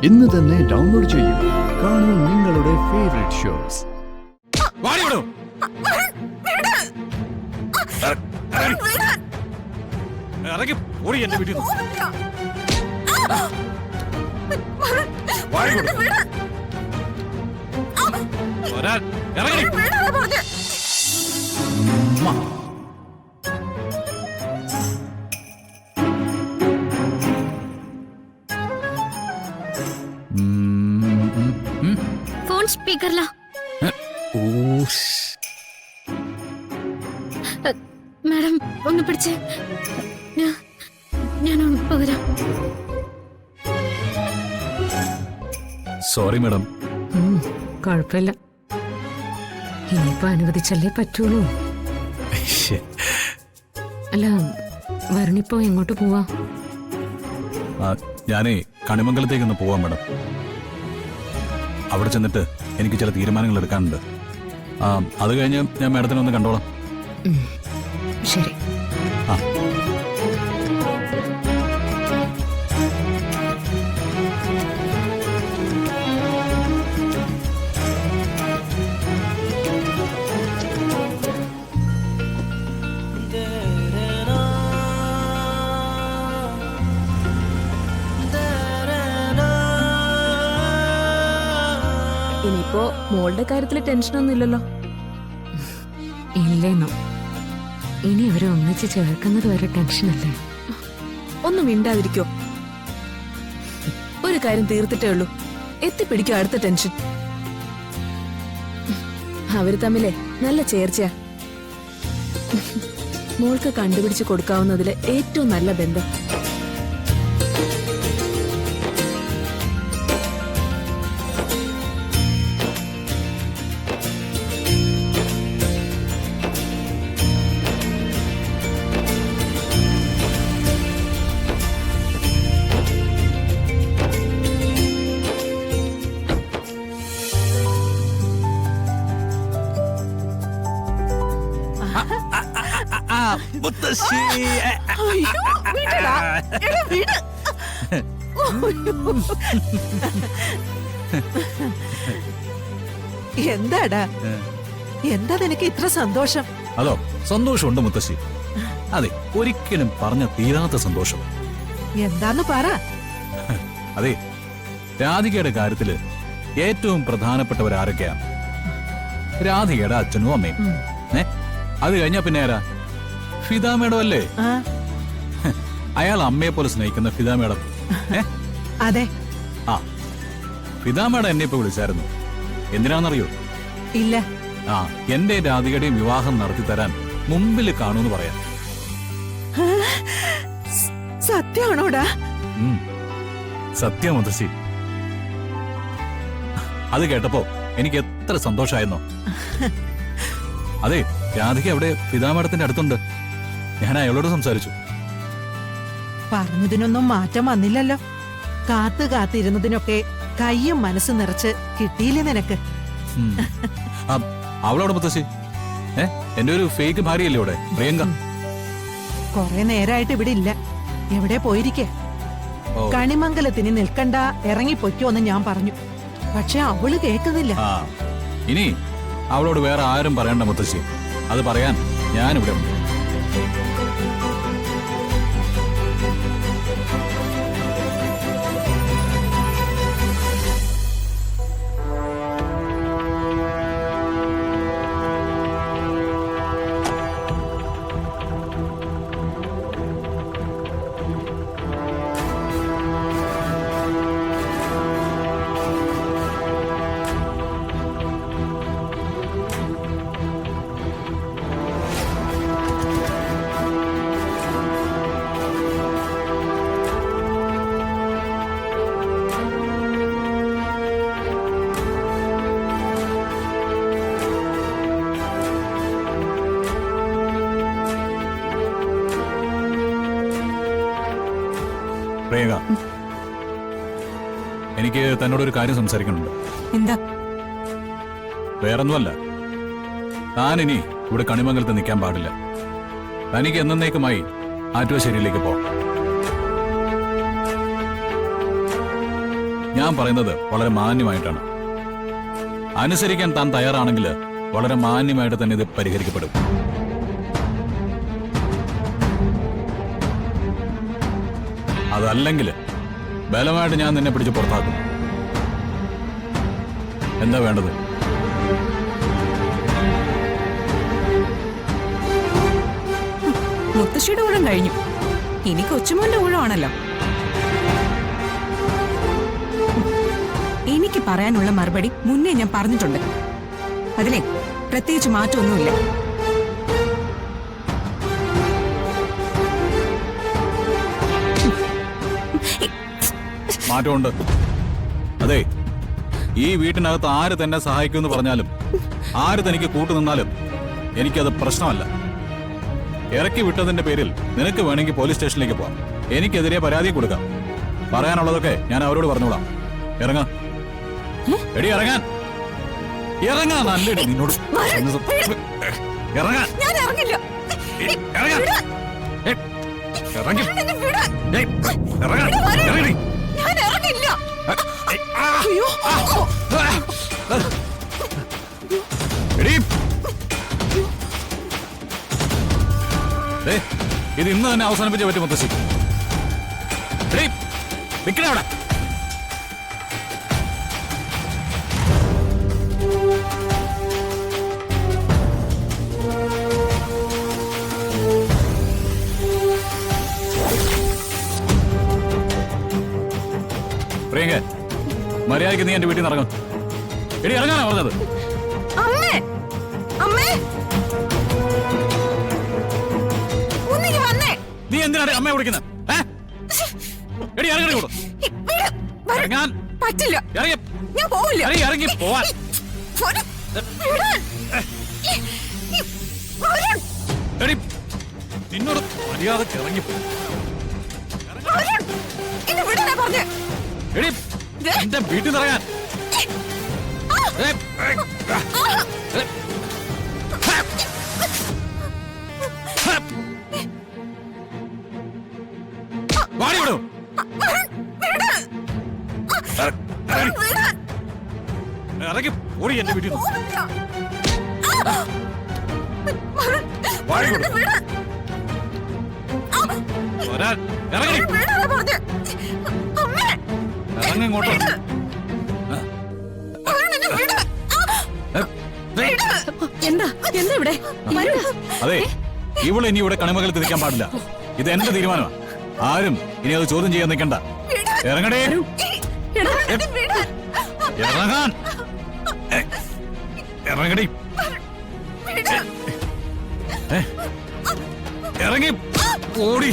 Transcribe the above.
ഇന്ന് തന്നെ ഡൗൺലോഡ് ചെയ്യൂ. കാണൂ നിങ്ങളുടെ ഫേവറേറ്റ് ഷോസ്. ഫോൺ സ്പീക്കറിലാ. മാഡം ഒന്ന് പിടിച്ച്. ഞാൻ പകരാം. Sorry madam. കുഴപ്പമില്ല, ഇനിയിപ്പോ അനുവദിച്ചല്ലേ പറ്റുള്ളൂ. അല്ല, വരുണിപ്പോ എങ്ങോട്ട് പോവാ? ഞാനേ കണിമംഗലത്തേക്കൊന്ന് പോവാം മാഡം. അവിടെ ചെന്നിട്ട് എനിക്ക് ചില തീരുമാനങ്ങൾ എടുക്കാനുണ്ട്. അത് കഴിഞ്ഞ് ഞാൻ മാഡത്തിനെ ഒന്ന് കണ്ടോളാം. ശരി. ആ ഇനിയിപ്പോ മോളുടെ കാര്യത്തില് ടെൻഷനൊന്നും ഇല്ലല്ലോ? ഇല്ലേന്നോ, ഇനി അവരെ ഒന്നിച്ച് ചേർക്കുന്നത് വരെ ടെൻഷനല്ലേ? ഒന്നും മിണ്ടാതിരിക്കോ? ഒരു കാര്യം തീർത്തിട്ടേ ഉള്ളൂ, എത്തിപ്പിടിക്കോ അടുത്ത ടെൻഷൻ. അവര് തമ്മിലെ നല്ല ചേർച്ചയാ. മോൾക്ക് കണ്ടുപിടിച്ച് കൊടുക്കാവുന്നതില് ഏറ്റവും നല്ല ബന്ധം. എന്താടാ, എന്താ നിനക്ക് ഇത്ര സന്തോഷം? അതോ, സന്തോഷമുണ്ട് മുത്തശ്ശി. അതെ, ഒരിക്കലും പറഞ്ഞ തീരാത്ത സന്തോഷം. എന്താന്ന് പറ. അതെ, രാധികയുടെ കാര്യത്തില് ഏറ്റവും പ്രധാനപ്പെട്ടവരാരൊക്കെയാ? രാധികയുടെ അച്ഛനും അമ്മയും. അത് കഴിഞ്ഞാ പിന്നെ ആരാ? ഫിദ മേഡം അല്ലേ? അയാൾ അമ്മയെ പോലെ സ്നേഹിക്കുന്ന ഫിദ മേഡം. അതെ. ആ, ഫിദ മേഡം എന്നെ ഇപ്പൊ വിളിച്ചായിരുന്നു. എന്തിനാണെന്നറിയോ? ഇല്ല. എന്റെ രാധികയുടെയും വിവാഹം നടത്തി തരാൻ മുമ്പിൽ കാണൂന്ന് പറയാം. സത്യമാണോടാ? സത്യം മുത്തശ്ശി. അത് കേട്ടപ്പോ എനിക്ക് എത്ര സന്തോഷായിരുന്നോ. അതെ, രാധിക അവിടെ ഫിദാ മേഡത്തിന്റെ അടുത്തുണ്ട്. ഞാൻ അയാളോട് സംസാരിച്ചു. പറഞ്ഞതിനൊന്നും മാറ്റം വന്നില്ലല്ലോ. കാത്തിരുന്നതിനൊക്കെ കയ്യും മനസ്സ് നിറച്ച് കിട്ടിയില്ലേ നിനക്ക്? അവളോട് മുത്തശ്ശി, എന്റെ ഒരു ഫേക്ക് ഭാര്യയല്ലേ ഇവിടെ, പ്രിയങ്ക. കൊറേ നേരായിട്ട് ഇവിടെ ഇല്ല, എവിടെ പോയിരിക്കേ. കണിമംഗലത്തിന് നിൽക്കണ്ട, ഇറങ്ങിപ്പൊയ്ക്കോന്ന് ഞാൻ പറഞ്ഞു. പക്ഷെ അവള് കേൾക്കുന്നില്ല. ഇനി അവളോട് വേറെ ആരും പറയണ്ട മുത്തശ്ശി, അത് പറയാൻ ഞാനിവിടെ ഉണ്ട്. പ്രിയങ്ക, എനിക്ക് തന്നോടൊരു കാര്യം സംസാരിക്കണുണ്ട്. എന്താ? വേറൊന്നുമല്ല, താൻ ഇനി ഇവിടെ കണിമംഗലത്ത് നിൽക്കാൻ പാടില്ല. തനിക്ക് എന്നേക്കുമായി ആറ്റുവശ്ശേരിയിലേക്ക് പോ. ഞാൻ പറയുന്നത് വളരെ മാന്യമായിട്ടാണ്. അനുസരിക്കാൻ താൻ തയ്യാറാണെങ്കിൽ വളരെ മാന്യമായിട്ട് തന്നെ ഇത് പരിഹരിക്കപ്പെടും. അതല്ലെങ്കിൽ ബലമായിട്ട് ഞാൻ നിന്നെ പിടിച്ച് പുറത്താക്കും. എന്താ വേണ്ടത്? മുത്തശ്ശിയുടെ ഊഴം കഴിഞ്ഞു. ഇനി കൊച്ചുമോന്റെ ഊഴമാണല്ലോ. എനിക്ക് പറയാനുള്ള മറുപടി മുന്നേ ഞാൻ പറഞ്ഞിട്ടുണ്ട്. അതിലെ പ്രത്യേകിച്ച് മാറ്റമൊന്നുമില്ല. മാറ്റമുണ്ട്. അതെ, ഈ വീട്ടിനകത്ത് ആര് തന്നെ സഹായിക്കുമെന്ന് പറഞ്ഞാലും ആര് തനിക്ക് കൂട്ടുനിന്നാലും എനിക്കത് പ്രശ്നമല്ല. ഇറക്കി വിട്ടതിന്റെ പേരിൽ നിനക്ക് വേണമെങ്കിൽ പോലീസ് സ്റ്റേഷനിലേക്ക് പോവാം. എനിക്കെതിരെ പരാതി കൊടുക്കാം. പറയാനുള്ളതൊക്കെ ഞാൻ അവരോട് പറഞ്ഞോളാം. ഇറങ്ങാ, എടി ഇറങ്ങാൻ. ഇറങ്ങാ, നല്ലടി നിന്നോട് ഇറങ്ങാൻ. ഇറങ്ങി ഇറങ്ങാൻ. ഇറങ്ങി. എടി, ഇത് ഇന്ന് തന്നെ അവസാനിപ്പിച്ചേ പറ്റും മുത്തശ്ശി. നിക്കണേ അവിടെ. പ്രിയങ്ക, മര്യാദയ്ക്ക് നീ എന്റെ വീട്ടിൽ നിന്ന് ഇറങ്ങും. എടി ഇറങ്ങാനാ പറഞ്ഞത്. നീ എന്തിനാണ് അമ്മയെ വിളിക്കുന്നത്? എടി ഇറങ്ങി കൂടും. ഇറങ്ങാൻ പറ്റില്ല. ഇറങ്ങി. ഞാൻ പോവില്ല. ഇറങ്ങി പോവാൻ. എടി നിന്നോട് മര്യാദക്ക് ഇറങ്ങിപ്പോ. എടി എന്റെ വീട്ടിൽ നിന്ന് ഇറങ്ങാൻ. വാടി വിടും. ഇറങ്ങി ഓടി എന്റെ വീട്ടിൽ നിന്ന്. വാടി വിടും. ഇറങ്ങി ഇറങ്ങിങ്ങോട്ടോ. എന്താ എന്താ ഇവിടെ? അതെ, ഇവള് ഇനി ഇവിടെ കണിമകലത്ത് നിൽക്കാൻ പാടില്ല. ഇത് എന്റെ തീരുമാനമാണ്. ആരും ഇനി അത് ചോദ്യം ചെയ്യാൻ നിൽക്കണ്ട. ഇറങ്ങടേ. ഇറങ്ങാൻ. ഇറങ്ങടി. ഇറങ്ങി ഓടി.